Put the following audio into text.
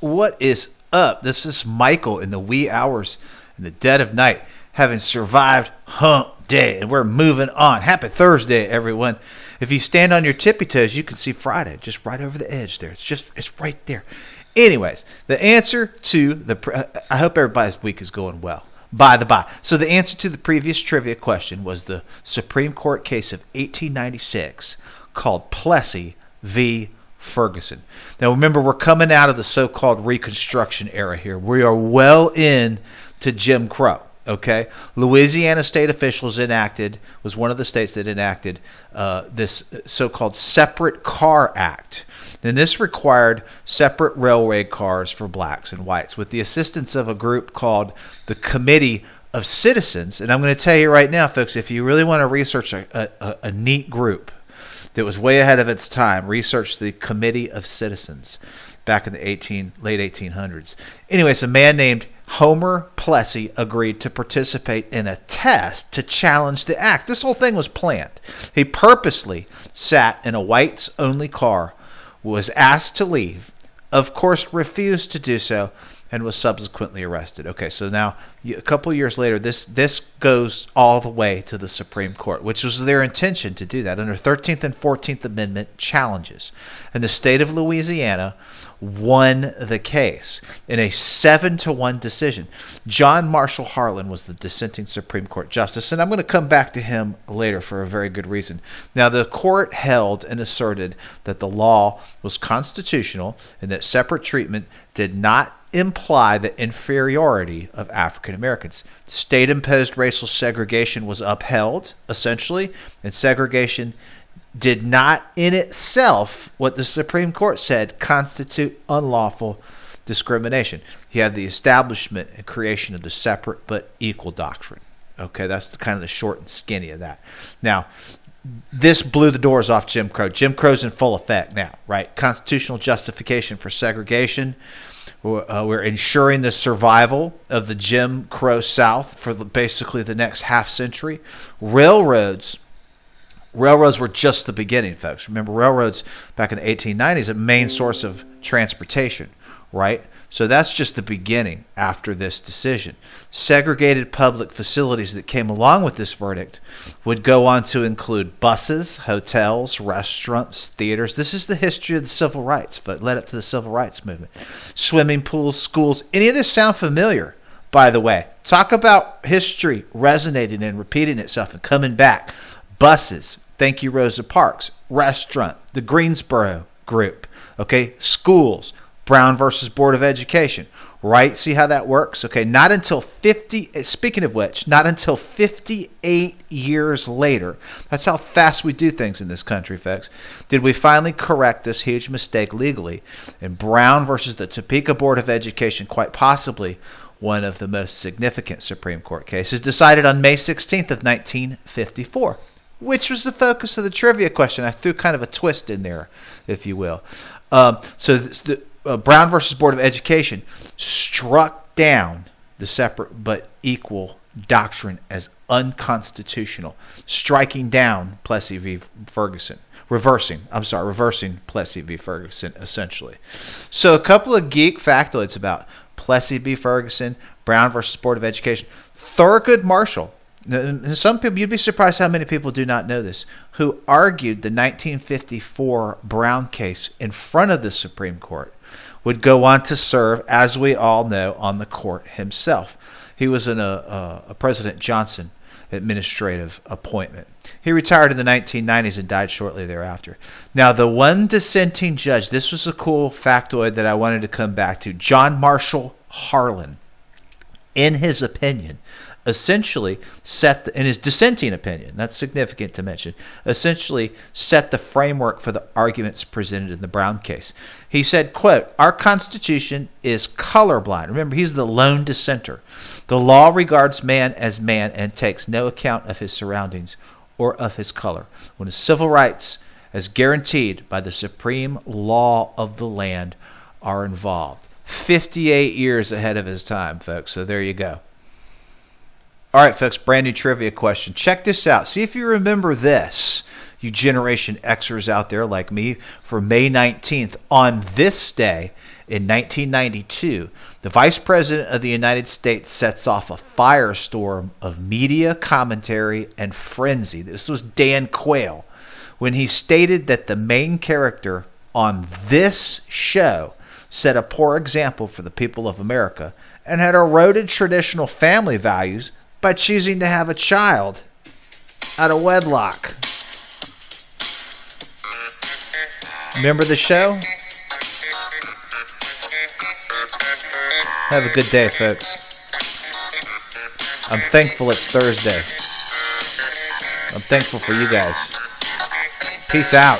what is up? This is Michael in the wee hours in the dead of night, having survived hump day, and we're moving on. Happy Thursday, everyone. If you stand on your tippy toes, you can see Friday just right over the edge there. It's right there. Anyways, the answer to I hope everybody's week is going well. By the by. So the answer to the previous trivia question was the Supreme Court case of 1896 called Plessy v. Ferguson. Now remember, we're coming out of the so-called Reconstruction era here. We are well into Jim Crow. Okay, Louisiana state officials was one of the states that enacted this so-called Separate Car Act. And this required separate railway cars for blacks and whites with the assistance of a group called the Committee of Citizens. And I'm going to tell you right now, folks, if you really want to research a neat group that was way ahead of its time, research the Committee of Citizens back in the late 1800s. Anyways, a man named Homer Plessy agreed to participate in a test to challenge the act. This whole thing was planned. He purposely sat in a whites-only car, was asked to leave, of course refused to do so, and was subsequently arrested. Okay, so now a couple years later, this goes all the way to the Supreme Court, which was their intention to do that under 13th and 14th Amendment challenges. And the state of Louisiana won the case in a 7-1 decision. John Marshall Harlan was the dissenting Supreme Court justice, and I'm going to come back to him later for a very good reason. Now, the court held and asserted that the law was constitutional and that separate treatment did not imply the inferiority of African Americans. State-imposed racial segregation was upheld, essentially, and segregation did not in itself, what the Supreme Court said, constitute unlawful discrimination. You have the establishment and creation of the separate but equal doctrine. Okay, that's kind of the short and skinny of that. Now, this blew the doors off Jim Crow. Jim Crow's in full effect now, right? Constitutional justification for segregation. We're ensuring the survival of the Jim Crow South for basically the next half century. Railroads were just the beginning, folks. Remember, railroads back in the 1890s, a main source of transportation, right? So that's just the beginning after this decision. Segregated public facilities that came along with this verdict would go on to include buses, hotels, restaurants, theaters. This is the history of the civil rights, but led up to the civil rights movement. Swimming pools, schools. Any of this sound familiar, by the way? Talk about history resonating and repeating itself and coming back. Buses. Thank you, Rosa Parks. Restaurant. The Greensboro Group. Okay. Schools. Brown versus Board of Education, right? See how that works? Okay, not until 58 years later, that's how fast we do things in this country, folks, did we finally correct this huge mistake legally. And Brown versus the Topeka Board of Education, quite possibly one of the most significant Supreme Court cases, decided on May 16th of 1954, which was the focus of the trivia question. I threw kind of a twist in there, if you will. Brown versus Board of Education struck down the separate but equal doctrine as unconstitutional, striking down Plessy v. Ferguson, reversing Plessy v. Ferguson, essentially. So a couple of geek factoids about Plessy v. Ferguson, Brown versus Board of Education. Thurgood Marshall, some people, you'd be surprised how many people do not know this, who argued the 1954 Brown case in front of the Supreme Court, would go on to serve, as we all know, on the court himself. He was a President Johnson administrative appointment. He retired in the 1990s and died shortly thereafter. Now, the one dissenting judge, this was a cool factoid that I wanted to come back to, John Marshall Harlan, in his opinion, essentially in his dissenting opinion, that's significant to mention, essentially set the framework for the arguments presented in the Brown case. He said, quote, "Our Constitution is colorblind." Remember, he's the lone dissenter. "The law regards man as man and takes no account of his surroundings or of his color. When his civil rights, as guaranteed by the supreme law of the land, are involved." 58 years ahead of his time, folks. So there you go. All right, folks, brand new trivia question. Check this out. See if you remember this, you Generation Xers out there like me. For May 19th, on this day In 1992, the Vice President of the United States sets off a firestorm of media commentary and frenzy. This was Dan Quayle when he stated that the main character on this show set a poor example for the people of America and had eroded traditional family values by choosing to have a child out of wedlock. Remember the show? Have a good day, folks. I'm thankful it's Thursday. I'm thankful for you guys. Peace out.